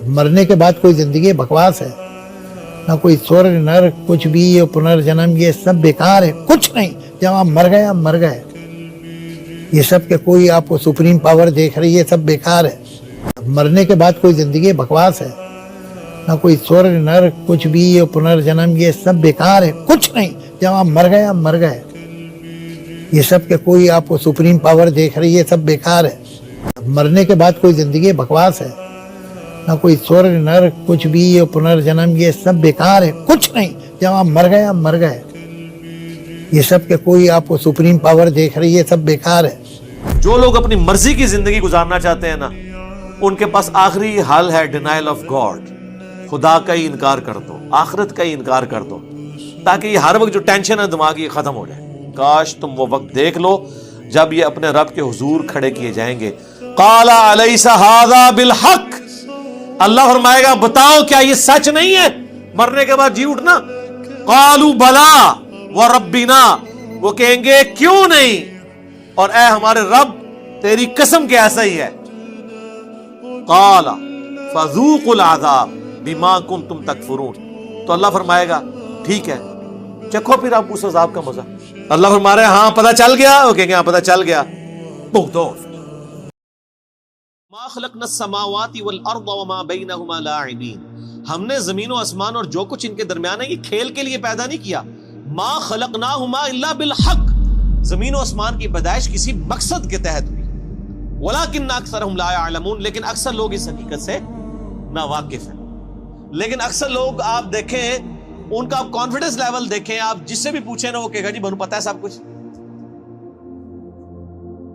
مرنے کے بعد کوئی زندگی بکواس ہے، نہ کوئی سورج نر کچھ بھی، یہ پنرجنم یہ سب بیکار ہے، کچھ نہیں، جب آپ مر گئے آپ مر گئے۔ یہ سب کہ کوئی آپ کو سپریم پاور دیکھ رہی ہے، سب بیکار ہے۔ مرنے کے بعد کوئی زندگی بکواس ہے، نہ کوئی سورج نر کچھ بھی، یہ پنرجنم یہ سب بیکار ہے، کچھ نہیں، جب آپ مر گئے آپ مر گئے۔ یہ سب کہ کوئی آپ کو سپریم پاور دیکھ رہی ہے، سب بیکار ہے۔ مرنے کے بعد کوئی زندگی بکواس ہے، نہ کوئی سورج نر کچھ بھی، یہ پنرجنم یہ سب بیکار ہے، کچھ نہیں، جب آپ مر گئے آپ مر گئے۔ یہ سب کہ کوئی آپ کو سپریم پاور دیکھ رہی ہے، سب بیکار ہے۔ جو لوگ اپنی مرضی کی زندگی گزارنا چاہتے ہیں نا، ان کے پاس آخری حل ہے ڈینائل آف گاڈ، خدا کا ہی انکار کر دو، آخرت کا ہی انکار کر دو، تاکہ یہ ہر وقت جو ٹینشن ہے دماغی ختم ہو جائے۔ کاش تم وہ وقت دیکھ لو جب یہ اپنے رب کے حضور کھڑے کیے جائیں گے۔ قال الیس ھذا بالحق، اللہ فرمائے گا بتاؤ کیا یہ سچ نہیں ہے، مرنے کے بعد جی اٹھنا؟ قالوا بلا وربنا، وہ کہیں گے کیوں نہیں، اور اے ہمارے رب تیری قسم کہ ایسا ہی ہے۔ قال فذوقوا العذاب بما کنتم تکفرون، تو اللہ فرمائے گا ٹھیک ہے چکھو پھر آپ اس عذاب کا مزہ۔ اللہ فرما رہے ہیں ہاں پتہ چل گیا، وہ کہیں گے ہاں پتہ چل گیا۔ ما خلقنا السماوات والارض وما بینہما لاعبین، ہم نے زمین و آسمان اور جو کچھ ان کے درمیان ہے یہ کھیل کے لیے پیدا نہیں کیا۔ ما خلقناہما الا بالحق، زمین و آسمان کی پیدائش کسی مقصد کے تحت ہوئی۔ ولکن اکثرہم لا یعلمون، لیکن اکثر لوگ اس حقیقت سے ناواقف ہیں۔ لیکن اکثر لوگ آپ دیکھیں ان کا آپ کانفیڈنس لیول دیکھیں، آپ جس سے بھی پوچھیں نا وہ کہے گا جی بنو پتہ ہے سب کچھ۔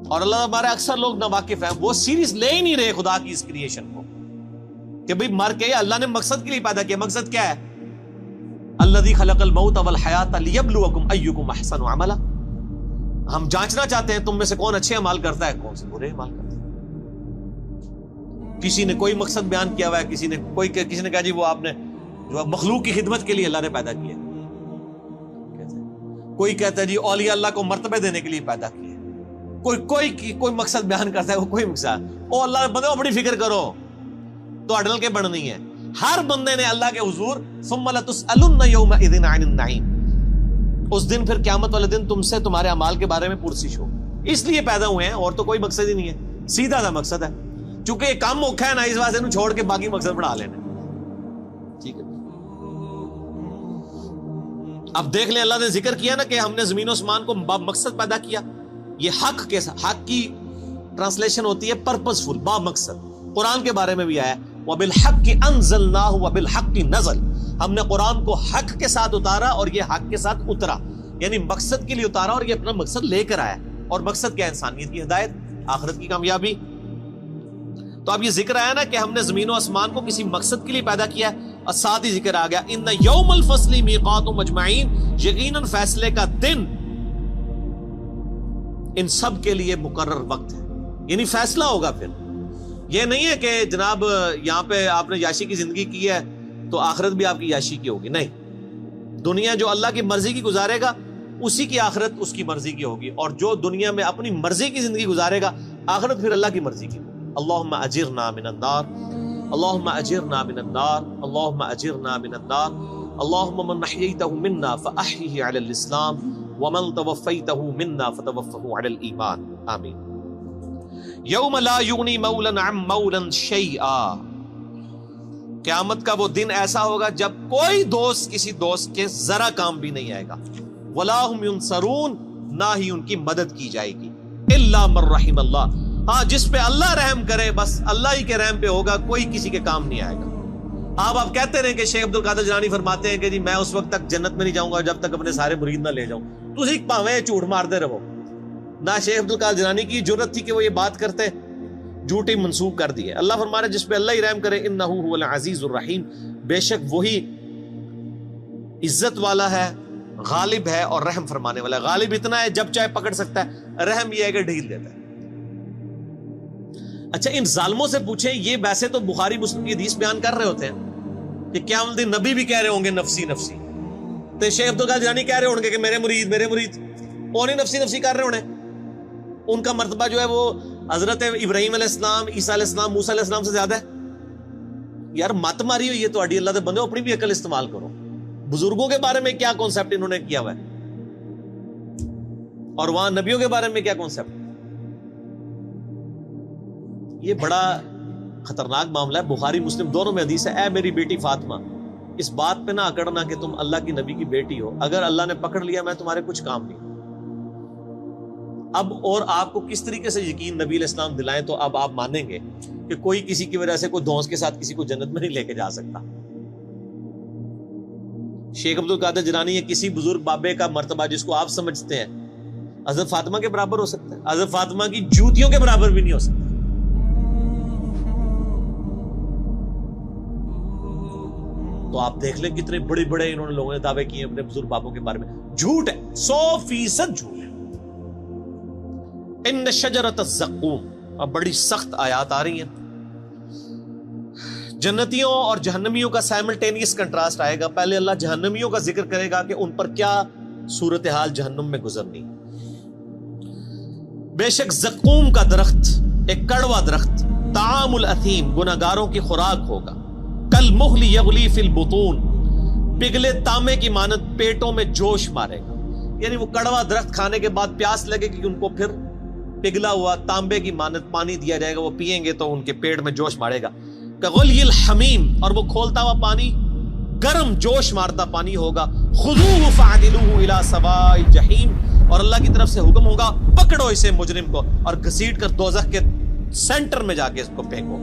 اور اللہ ہمارے اکثر لوگ ناواقف ہیں، وہ سیریس لے ہی نہیں رہے خدا کی اس کریشن کو کہ بھئی مر کے اللہ نے مقصد کے لیے پیدا کیا۔ مقصد کیا ہے؟ الذی خلق الموت والحیات لیبلوکم ایکم احسن عملا، ہم جانچنا چاہتے ہیں تم میں سے کون اچھے اعمال کرتا ہے کون سے برے اعمال کرتا ہے۔ کسی نے کوئی مقصد بیان کیا ہوا ہے، کسی نے کہا جی وہ آپ نے جو مخلوق کی خدمت کے لیے اللہ نے پیدا کیا، کوئی کہتا ہے جی اولیاء اللہ کو مرتبے دینے کے لیے پیدا کیا، کوئی مقصد بیان کرتا ہے، وہ کوئی مقصد، او اللہ بندے بڑی فکر کرو تو اڈل کے بڑھنی ہے۔ ہر بندے نے اللہ کے حضور ثم لتسألن یومئذ عن النعیم، اس دن پھر قیامت والے دن تم سے تمہارے اعمال کے بارے میں پرسش ہو۔ اس لیے پیدا ہوئے ہیں اور تو کوئی مقصد ہی نہیں ہے، سیدھا سا مقصد ہے، چونکہ یہ کام اوکھا ہے نا اس واسطے انہوں چھوڑ کے باقی مقصد بڑھا لینا۔ ٹھیک ہے، اب دیکھ لیں اللہ نے ذکر کیا نا کہ ہم نے زمین و آسمان کو با مقصد پیدا کیا، یہ حق کے ساتھ، حق کی ٹرانسلیشن ہوتی ہے پرپس فل، با مقصد۔ قرآن کے بارے میں بھی آیا وَبِالْحَقِّ أَنزَلْنَاهُ وَبِالْحَقِّ نَزَلَ، ہم نے قرآن کو حق کے ساتھ اتارا اور یہ حق کے ساتھ اترا، یعنی مقصد کے لیے اتارا اور یہ اپنا مقصد لے کر آیا۔ اور مقصد کیا؟ انسانیت کی ہدایت، آخرت کی کامیابی۔ تو اب یہ ذکر آیا نا کہ ہم نے زمین و آسمان کو کسی مقصد کے لیے پیدا کیا، اور ساتھ ہی ذکر آ گیا ان یوم الفصل میقاتہم اجمعین، یقیناً فیصلے کا دن ان سب کے لیے مقرر وقت ہے، یعنی فیصلہ ہوگا۔ پھر یہ نہیں ہے کہ جناب یہاں پہ آپ نے یاشی کی زندگی کی ہے تو آخرت بھی آپ کی یاشی کی ہوگی، نہیں، دنیا جو اللہ کی مرضی کی گزارے گا اسی کی آخرت اس کی مرضی کی ہوگی، اور جو دنیا میں اپنی مرضی کی زندگی گزارے گا آخرت پھر اللہ کی مرضی کی۔ اللہم اجرنا من النار، اللہم اجرنا من النار، اللہم اجرنا من النار، اللہم من احییتہ منا فاحیہ علی الاسلام ومن توفیتہ منا فتوفہ علی الایمان، آمین۔ یوم لا یغنی مولا عن مولا شیئا، قیامت کا وہ دن ایسا ہوگا جب کوئی دوست کسی دوست کے ذرا کام بھی نہیں آئے گا، ولا هم ینصرون، نہ ہی ان کی مدد کی جائے گی، الا من رحم اللہ، ہاں جس پہ اللہ رحم کرے بس اللہ ہی کے رحم پہ ہوگا، کوئی کسی کے کام نہیں آئے گا۔ آپ کہتے رہے کہ شیخ عبد القادر جیلانی فرماتے ہیں کہ جی میں اس وقت تک جنت میں نہیں جاؤں گا جب تک اپنے سارے مرید نہ لے جاؤں، تسی پاویں جھوٹ مارتے رہو۔ نہ شیخ عبد القادر جیلانی کی جرت تھی کہ وہ یہ بات کرتے، جھوٹی منسوب کر دی ہے۔ اللہ فرما رہے جس پہ اللہ ہی رحم کرے انہ هو العزیز الرحیم، بے شک وہی عزت والا ہے، غالب ہے اور رحم فرمانے والا ہے۔ غالب اتنا ہے جب چاہے پکڑ سکتا ہے، رحم یہ ہے کہ ڈھیل دیتا ہے۔ اچھا ان ظالموں سے پوچھیں، یہ ویسے تو بخاری مسلم کی حدیث بیان کر رہے ہوتے ہیں کہ قیامت دن نبی بھی کہہ رہے ہوں گے نفسی نفسی، تو شیخ عبد القادر جیلانی کہہ رہے ہوں گے کہ میرے مرید وہ نہیں نفسی نفسی کر رہے ہونے، ان کا مرتبہ جو ہے وہ حضرت ابراہیم علیہ السلام، عیسیٰ علیہ السلام، موسیٰ علیہ السلام سے زیادہ ہے۔ یار مت ماری ہوئی ہے تو اللہ دے بندے اپنی بھی عقل استعمال کرو. بزرگوں کے بارے میں کیا کانسیپٹ انہوں نے کیا ہوا ہے, اور وہاں نبیوں کے بارے میں کیا کانسیپٹ. یہ بڑا خطرناک معاملہ ہے. بخاری مسلم دونوں میں حدیث ہے, اے میری بیٹی فاطمہ اس بات پہ نہ اکڑنا کہ تم اللہ کی نبی کی بیٹی ہو, اگر اللہ نے پکڑ لیا میں تمہارے کچھ کام نہیں. اب اور آپ کو کس طریقے سے یقین نبی علیہ السلام دلائیں تو اب آپ مانیں گے کہ کوئی کسی کی وجہ سے کوئی دھونس کے ساتھ کسی کو جنت میں نہیں لے کے جا سکتا. شیخ عبد القادر جیلانی یا کسی بزرگ بابے کا مرتبہ جس کو آپ سمجھتے ہیں حضرت فاطمہ کے برابر ہو سکتا ہے, حضرت فاطمہ کی جوتیوں کے برابر بھی نہیں ہو سکتا. تو آپ دیکھ لیں کتنے بڑے بڑے انہوں نے لوگوں نے دعوے کیے اپنے بزرگ بابوں کے بارے میں. جھوٹ ہے, 100% جھوٹ ہے. ان شجرۃ الزقوم, اب بڑی سخت آیات آ رہی ہیں. جنتیوں اور جہنمیوں کا سائملٹینیس کنٹراسٹ آئے گا. پہلے اللہ جہنمیوں کا ذکر کرے گا کہ ان پر کیا صورتحال جہنم میں گزرنی. بے شک زقوم کا درخت ایک کڑوا درخت, طعام الاثیم گناہگاروں کی خوراک ہوگا. کل مغل یغلی فی البطون, پگھلے تانبے کی مانند پیٹوں میں جوش مارے گا. یعنی وہ کڑوا درخت کھانے کے بعد پیاس لگے گی, ان کو پھر پگھلا ہوا تانبے کی مانند پانی دیا جائے گا, وہ پیئیں گے تو ان کے پیٹ میں جوش مارے گا. کغلی الحمیم, اور وہ کھولتا ہوا پانی گرم جوش مارتا پانی ہوگا. خذوہ فاعدلوہ الی سواء الجحیم, اور اللہ کی طرف سے حکم ہوگا پکڑو اسے مجرم کو اور گھسیٹ کر دوزخ کے سینٹر میں جا کے اس کو پھینکو.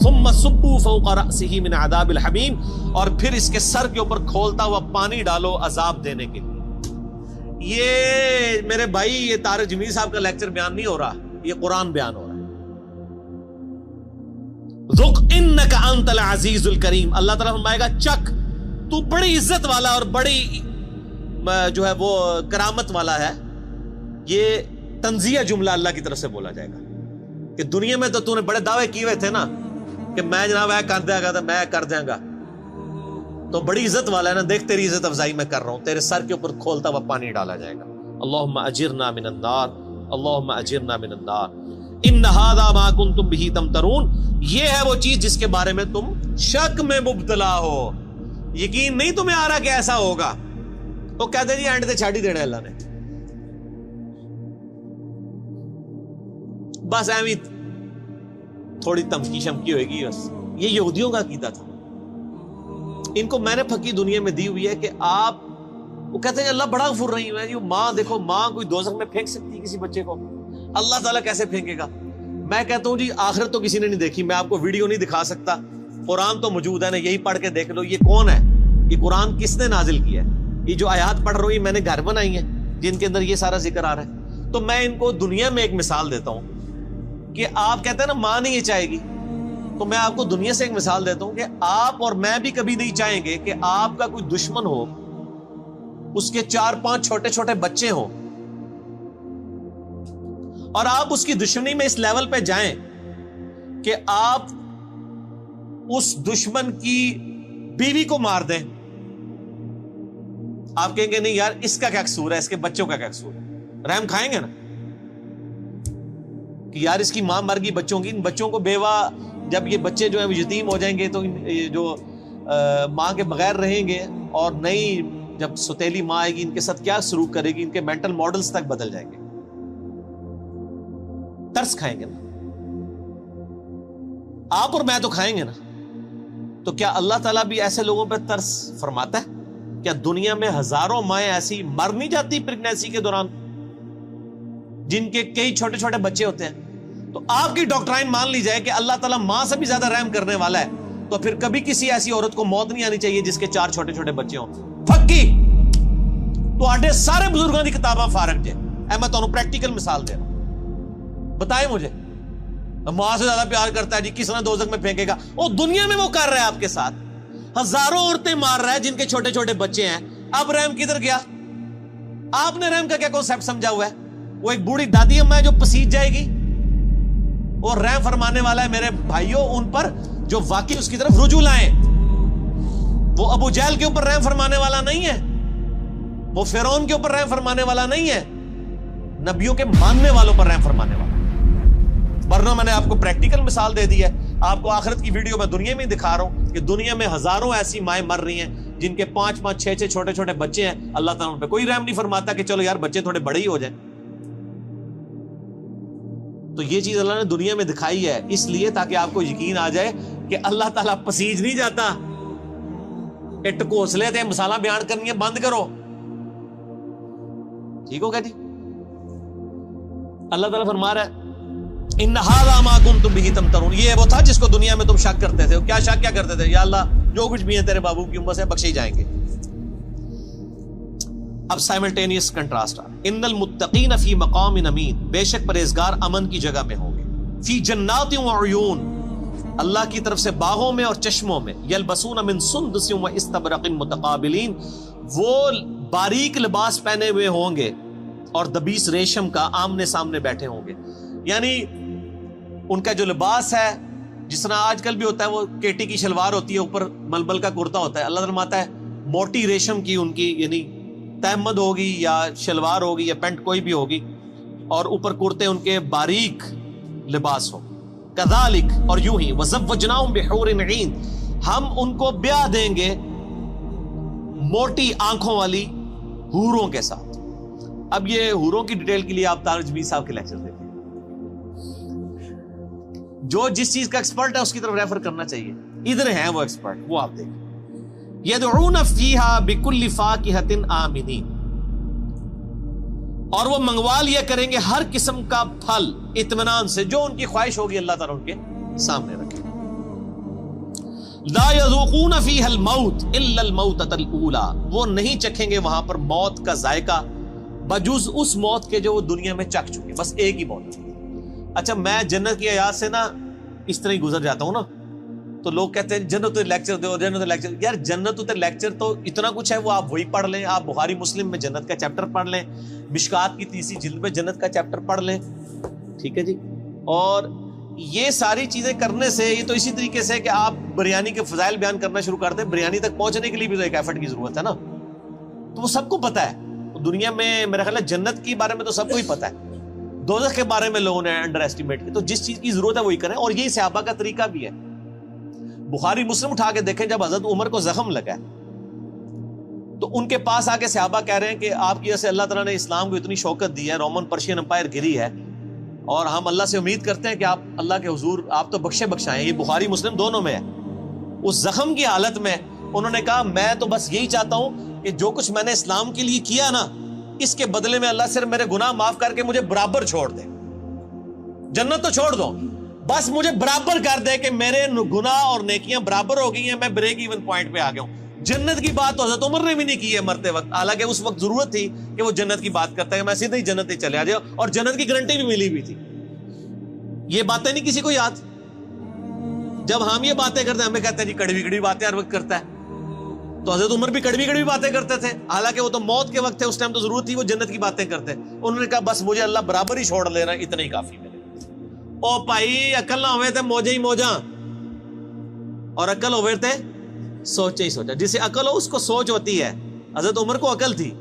ثم صبوا فوق رأسہ من عذاب الحمیم, اور پھر اس کے سر کے اوپر کھولتا ہوا پانی ڈالو عذاب دینے کے لیے. یہ میرے بھائی یہ طارق جمیل صاحب کا لیکچر بیان نہیں ہو رہا, یہ قرآن بیان ہو رہا ہے. ذق انک انت العزیز الکریم, اللہ تعالیٰ فرمائے گا چک تو بڑی عزت والا اور بڑی جو ہے وہ کرامت والا ہے. یہ تنزیہ جملہ اللہ کی طرف سے بولا جائے گا کہ دنیا میں تو نے بڑے دعوے کیے ہوئے تھے نا کہ میں جناب کر دیا گا, میں کر دیا گا, تو بڑی عزت والا ہے نا, دیکھ تیری عزت افزائی میں کر رہا ہوں, تیرے سر کے اوپر کھولتا ہوا پانی ڈالا جائے گا. اللہم اجرنا من النار, اللہم اجرنا من النار. ان ھذا ما کنتم بہ تمترون, یہ ہے وہ چیز جس کے بارے میں تم شک میں مبتلا ہو, یقین نہیں تمہیں آ رہا کہ ایسا ہوگا. تو کہتے جی اینڈ تے چھاڑ ہی دینا اللہ نے, بس ایویں تھوڑی تمکی شمکی ہوئے گی بس. یہ یہودیوں کا عقیدہ تھا. ان کو میں نے پھکی دنیا میں دی ہوئی ہے کہ آپ, وہ کہتے ہیں اللہ بڑا غفور رحیم ہے جی. ماں دیکھو, ماں کوئی دوزخ میں پھینک سکتی ہے کسی بچے کو, اللہ تعالیٰ کیسے پھینکے گا. میں کہتا ہوں جی آخرت تو کسی نے نہیں دیکھی, میں آپ کو ویڈیو نہیں دکھا سکتا, قرآن تو موجود ہے نا, یہی پڑھ کے دیکھ لو. یہ کون ہے, یہ قرآن کس نے نازل کیا ہے, یہ جو آیات پڑھ رہی میں نے گھر بنائی ہیں جن کے اندر یہ سارا ذکر آ رہا ہے. تو میں ان کو دنیا میں ایک مثال دیتا ہوں کہ آپ کہتے ہیں نا ماں نہیں یہ چاہے گی, تو میں آپ کو دنیا سے ایک مثال دیتا ہوں کہ آپ اور میں بھی کبھی نہیں چاہیں گے کہ آپ کا کوئی دشمن ہو, اس کے 4-5 چھوٹے چھوٹے بچے ہوں, اور آپ اس کی دشمنی میں اس لیول پہ جائیں کہ آپ اس دشمن کی بیوی کو مار دیں. آپ کہیں گے نہیں یار اس کا کیا قصور ہے, اس کے بچوں کا کیا قصور ہے, رحم کھائیں گے نا کہ یار اس کی ماں مر گئی بچوں کی, ان بچوں کو بیوہ, جب یہ بچے جو ہیں وہ یتیم ہو جائیں گے تو جو ماں کے بغیر رہیں گے, اور نئی جب ستیلی ماں آئے گی ان کے ساتھ کیا سلوک کرے گی, ان کے مینٹل ماڈلز تک بدل جائیں گے. ترس کھائیں گے نا آپ, اور میں تو کھائیں گے نا. تو کیا اللہ تعالیٰ بھی ایسے لوگوں پہ ترس فرماتا ہے؟ کیا دنیا میں ہزاروں مائیں ایسی مر نہیں جاتی پریگنینسی کے دوران جن کے کئی چھوٹے چھوٹے بچے ہوتے ہیں؟ تو آپ کی ڈاکٹرائن مان لی جائے کہ اللہ تعالیٰ ماں سے بھی زیادہ رحم کرنے والا ہے, تو پھر کبھی کسی ایسی عورت کو موت نہیں آنی چاہیے جس کے 4 چھوٹے چھوٹے بچے ہوں. پھکی تو آڈے سارے بزرگوں کی کتاباں فارغ جے, میں تو پریکٹیکل مثال دے رہا ہوں. بتائیں مجھے ماں سے زیادہ پیار کرتا ہے جی, کس طرح دوزخ میں پھینکے گا؟ وہ دنیا میں وہ کر رہا ہے آپ کے ساتھ, ہزاروں عورتیں مار رہا ہے جن کے چھوٹے چھوٹے بچے ہیں. اب رحم کدھر گیا؟ آپ نے رحم کا کیا کانسیپٹ سمجھا ہوا ہے؟ وہ ایک بوڑھی دادی اما ہے جو پسیج جائے گی, اور رحم فرمانے والا ہے میرے بھائیوں ان پر جو واقعی اس کی طرف رجوع لائیں. وہ ابو جہل کے اوپر رحم فرمانے والا نہیں ہے, وہ فرعون کے اوپر رحم فرمانے والا نہیں ہے, نبیوں کے ماننے والوں پر رحم فرمانے والا. ورنہ میں نے آپ کو پریکٹیکل مثال دے دی ہے. آپ کو آخرت کی ویڈیو میں دنیا میں دکھا رہا ہوں کہ دنیا میں ہزاروں ایسی مائیں مر رہی ہیں جن کے 5-5 6-6 چھوٹے چھوٹے بچے ہیں. اللہ تعالیٰ ان پہ کوئی رحم نہیں فرماتا کہ چلو یار بچے تھوڑے بڑے ہی ہو جائیں. تو یہ چیز اللہ نے دنیا میں دکھائی ہے اس لیے تاکہ آپ کو یقین آ جائے کہ اللہ تعالیٰ پسیج نہیں جاتا. اٹ کوسلے تھے مسالہ بیان کرنی ہے بند کرو. ٹھیک ہوگا جی. اللہ تعالیٰ فرما رہا ہے ان ھذا ما کنتم بہ تمترون. یہ وہ تھا جس کو دنیا میں تم شک کرتے تھے. کیا شک کیا کرتے تھے؟ یا اللہ جو کچھ بھی ہے تیرے بابو کی امت سے بخشے جائیں گے. اب سائملٹینیس کنٹراسٹ آ. ان المتقین فی مقام امین. بے شک پرہیزگار امن کی جگہ میں ہوں گے. فی جنات و عیون. اللہ کی طرف سے باغوں میں اور چشموں میں. یلبسون من سندس و استبرق متقابلین. وہ باریک لباس پہنے ہوئے ہوں گے اور دبیس ریشم کا آمنے سامنے بیٹھے ہوں گے. یعنی ان کا جو لباس ہے جس طرح آج کل بھی ہوتا ہے، وہ کیٹی کی شلوار ہوتی ہے، اوپر ملبل کا کرتا ہوتا ہے. اللہ تعالیٰ فرماتا ہے موٹی ریشم کی ان کی یعنی تہمد ہوگی یا شلوار ہوگی یا پینٹ کوئی بھی ہوگی، اور اوپر کرتے ان کے باریک لباس ہو. کذالک، اور یوں ہی وزوجناہم بحور عین. ہم ان کو بیاہ دیں گے موٹی آنکھوں والی حوروں کے ساتھ. اب یہ حوروں کی ڈیٹیل کے لیے آپ طارق جمیل صاحب کے لیکچر دیکھیں. جو جس چیز کا ایکسپرٹ ہے اس کی طرف ریفر کرنا چاہیے. ادھر ہیں وہ ایکسپرٹ، وہ آپ دیکھیں. یدعون فیہا بکل فاکہۃ آمنین. اور وہ منگوا لیا کریں گے ہر قسم کا پھل اطمینان سے. جو ان کی خواہش ہوگی اللہ تعالیٰ ان کے سامنے رکھے. لا یذوقون فیہا الموت الا الموتۃ الاولی. وہ نہیں چکھیں گے وہاں پر موت کا ذائقہ بجز اس موت کے جو وہ دنیا میں چکھ چکے. بس ایک ہی موت. اچھا میں جنت کی آیات سے نا اس طرح ہی گزر جاتا ہوں نا، تو لوگ کہتے ہیں جنت لیکچر دو، جنت لیکچر. یار جنت لیکچر تو اتنا کچھ ہے، وہ آپ وہی پڑھ لیں. آپ بخاری مسلم میں جنت کا چیپٹر پڑھ لیں، مشکات کی 30 جلد میں جنت کا چیپٹر پڑھ لیں. ٹھیک ہے جی. اور یہ ساری چیزیں کرنے سے یہ تو اسی طریقے سے کہ آپ بریانی کے فضائل بیان کرنا شروع کر دیں. بریانی تک پہنچنے کے لیے بھی تو ایک ایفرٹ کی ضرورت ہے نا. تو وہ سب کو پتا ہے دنیا میں. میرا خیال ہے جنت کے بارے میں تو سب کو ہی پتا ہے. دوزخ کے بارے میں لوگوں نے انڈر ایسٹیمیٹ کی. تو جس چیز کی ضرورت ہے وہی کریں. اور یہی صحابہ کا طریقہ بھی ہے. بخاری مسلم اٹھا کے دیکھیں، جب حضرت عمر کو زخم لگا تو ان کے پاس آ کے صحابہ کہہ رہے ہیں کہ آپ کی وجہ سے اللہ تعالیٰ نے اسلام کو اتنی شوکت دی ہے، رومن پرشین امپائر گری ہے، اور ہم اللہ سے امید کرتے ہیں کہ آپ اللہ کے حضور آپ تو بخشے بخشائیں. یہ بخاری مسلم دونوں میں ہے. اس زخم کی حالت میں انہوں نے کہا میں تو بس یہی چاہتا ہوں کہ جو کچھ میں نے اسلام کے لیے کیا نا، اس کے بدلے میں اللہ صرف میرے گناہ معاف کر کے مجھے برابر چھوڑ دے. جنت تو چھوڑ دو، بس مجھے برابر کر دے کہ میرے گناہ اور نیکیاں برابر ہو گئی ہیں، میں بریک ایون پوائنٹ پہ آ گیا ہوں. جنت کی بات تو حضرت عمر نے بھی نہیں کی ہے مرتے وقت، حالانکہ اس وقت ضرورت تھی کہ وہ جنت کی بات کرتا ہے کہ میں سیدھے ہی جنت ہی چلے آ جاؤ، اور جنت کی گارنٹی بھی ملی ہوئی تھی. یہ باتیں نہیں کسی کو یاد. جب ہم یہ باتیں کرتے ہیں ہمیں کہتے ہیں جی کڑوی کڑوی باتیں ہر وقت کرتا ہے. تو حضرت عمر بھی کڑوی کڑوی باتیں کرتے تھے، حالانکہ وہ تو موت کے وقت تھے، اس ٹائم تو ضرورت تھی وہ جنت کی باتیں کرتے. انہوں نے کہا بس مجھے اللہ برابر ہی چھوڑ لے رہا ہے، اتنا ہی کافی میرے. او بھائی عقل نہ ہوئے تھے موجے ہی موجاں، اور عقل ہوئے تھے سوچے ہی سوچا. جسے عقل ہو اس کو سوچ ہوتی ہے. حضرت عمر کو عقل تھی،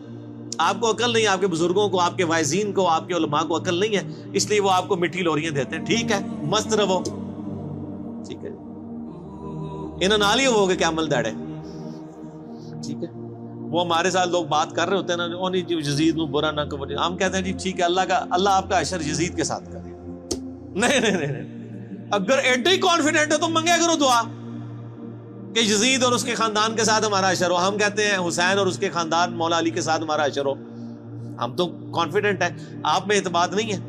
آپ کو عقل نہیں. آپ کے بزرگوں کو، آپ کے واعظین کو، آپ کے علماء کو عقل نہیں ہے، اس لیے وہ آپ کو میٹھی لوریاں دیتے ہیں. ٹھیک ہے مست رہو. ٹھیک ہے انہوں نال ہی ہو گے کیا عمل داڑے. ٹھیک ہے وہ ہمارے ساتھ لوگ بات کر رہے ہوتے ہیں نا، یزید نو برا نہ کرو. ہم کہتے ہیں جی ٹھیک ہے اللہ آپ کا حشر یزید کے ساتھ کرے. نہیں اگر ایڈے ہی کانفیڈنٹ ہو تو منگے کرو دعا کہ یزید اور اس کے خاندان کے ساتھ ہمارا حشر ہو. ہم کہتے ہیں حسین اور اس کے خاندان مولا علی کے ساتھ ہمارا حشر ہو. ہم تو کانفیڈنٹ ہیں، آپ میں اعتماد نہیں ہے.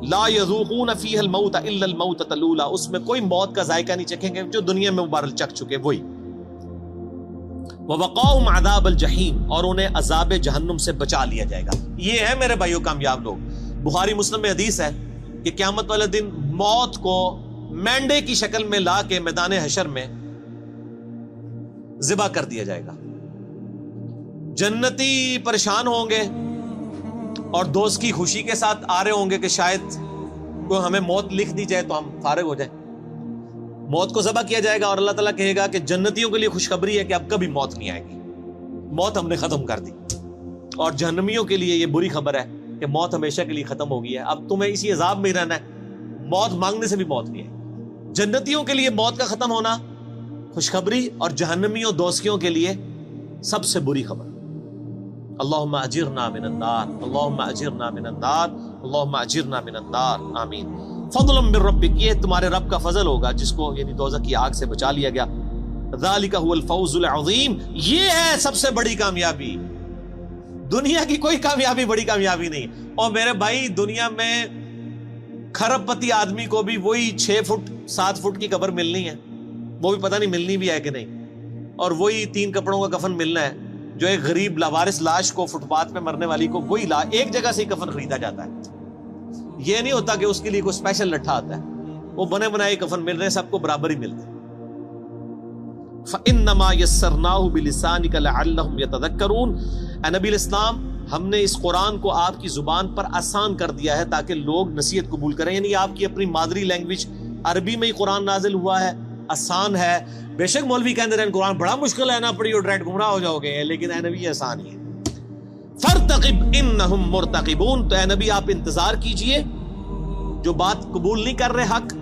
لا یذوقون فیہ الموت الا الموتۃ الاولی. اس میں کوئی موت کا ذائقہ نہیں چکھیں گے، جو دنیا میں مبارک چکھ چکے وہی. ووقاہم عذاب الجحیم. اور انہیں عذاب جہنم سے بچا لیا جائے گا. یہ ہے میرے بھائیوں کامیاب لوگ. بخاری مسلم میں حدیث ہے کہ قیامت والے دن موت کو مینڈے کی شکل میں لا کے میدان حشر میں ذبح کر دیا جائے گا. جنتی پریشان ہوں گے اور دوست کی خوشی کے ساتھ آ رہے ہوں گے کہ شاید کوئی ہمیں موت لکھ دی جائے تو ہم فارغ ہو جائیں. موت کو ذبح کیا جائے گا اور اللہ تعالیٰ کہے گا کہ جنتیوں کے لیے خوشخبری ہے کہ اب کبھی موت نہیں آئے گی، موت ہم نے ختم کر دی. اور جہنمیوں کے لیے یہ بری خبر ہے کہ موت ہمیشہ کے لیے ختم ہو گئی ہے، اب تمہیں اسی عذاب میں ہی رہنا ہے، موت مانگنے سے بھی موت نہیں ہے۔ جنتیوں کے لیے موت کا ختم ہونا خوشخبری، اور جہنمیوں دوزخیوں کے لیے سب سے بری خبر۔ اللہم اجرنا من النار، اللہم اجرنا من النار، اللہم اجرنا من النار، آمین۔ فضل من ربک، یہ تمہارے رب کا فضل ہوگا جس کو یعنی دوزخ کی آگ سے بچا لیا گیا۔ ذالک هو الفوز العظیم، یہ ہے سب سے بڑی کامیابی، دنیا کی کوئی کامیابی بڑی کامیابی نہیں۔ اور میرے بھائی دنیا میں کھرب پتی آدمی کو بھی وہی 6 فٹ 7 فٹ کی قبر ملنی ہے، وہ بھی پتہ نہیں ملنی بھی ہے کہ نہیں، اور وہی 3 کپڑوں کا کفن ملنا ہے۔ جو ایک غریب لاوارث لاش کو فٹ پاتھ پہ مرنے والی کو وہی ایک جگہ سے ہی کفن خریدا جاتا ہے، یہ نہیں ہوتا کہ اس کے لیے کوئی اسپیشل لٹھا آتا ہے، وہ بنے بنائے کفن مل رہے ہیں، سب کو برابر ہی ملتے ہیں۔ فَإِنَّمَا يَسَّرْنَاهُ بِلِسَانِكَ لَعَلَّهُمْ يَتَذَكَّرُونَ، اے نبی الاسلام ہم نے اس قرآن کو آپ کی زبان پر آسان کر دیا ہے تاکہ لوگ نصیحت قبول کریں، یعنی آپ کی اپنی مادری لینگویج عربی میں ہی قرآن نازل ہوا ہے، آسان ہے۔ بے شک مولوی کہتے رہے قرآن بڑا مشکل ہے نا، پڑھی اور ڈائریکٹ گمراہ ہو جاؤ گے، لیکن اے نبی آسان ہی ہے۔ فَارْتَقِبْ إِنَّهُمْ مُرْتَقِبُونَ، تو اے نبی آپ انتظار کیجئے، جو بات قبول نہیں کر رہے حق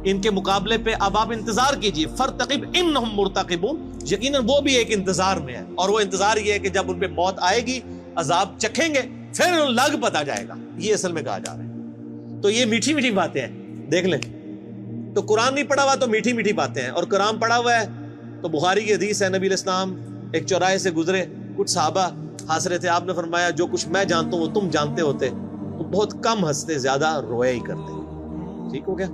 ان کے مقابلے پہ اب آپ انتظار کیجئے۔ فَارْتَقِبْ إِنَّهُمْ مُرْتَقِبُونَ، یقیناً وہ بھی ایک انتظار میں ہے، اور وہ انتظار یہ ہے کہ جب ان پہ موت آئے گی، عذاب چکھیں گے، پھر لگ پتا جائے گا، یہ اصل میں کہا جا رہا ہے۔ تو یہ میٹھی میٹھی باتیں ہیں، دیکھ لیں، تو قرآن نہیں پڑھا ہوا تو میٹھی میٹھی باتیں ہیں، اور قرآن پڑھا ہوا ہے تو بخاری کی حدیث ہے، نبی علیہ السلام ایک چوراہے سے گزرے، کچھ صحابہ ہنس رہے تھے، آپ نے فرمایا جو کچھ میں جانتا ہوں وہ تم جانتے ہوتے تو بہت کم ہنستے، زیادہ رویا ہی کرتے۔ ٹھیک ہو گیا؟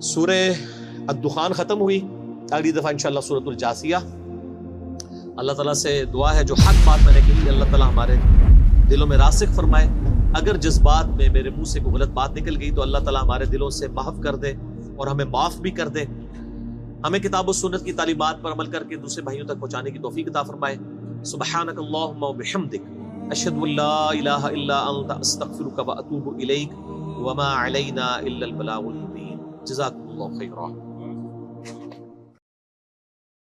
سورہ الدخان ختم ہوئی، اگلی دفعہ انشاءاللہ سورۃ الجاثیہ۔ اللہ تعالیٰ سے دعا ہے جو حق بات میں نے کہی اللہ تعالیٰ ہمارے دلوں میں راسخ فرمائے، اگر جذبات میں میرے منہ سے کوئی غلط بات نکل گئی تو اللہ تعالیٰ ہمارے دلوں سے محو کر دے اور ہمیں معاف بھی کر دے، ہمیں کتاب و سنت کی تعلیمات پر عمل کر کے دوسرے بھائیوں تک پہنچانے کی توفیق عطا فرمائے۔ سبحانک اللہم و بحمدک، اشہد ان لا الہ الا انت، استغفرک و اتوب الیک، وما علینا الا البلاغ المبین۔ جزاکم اللہ خیرا۔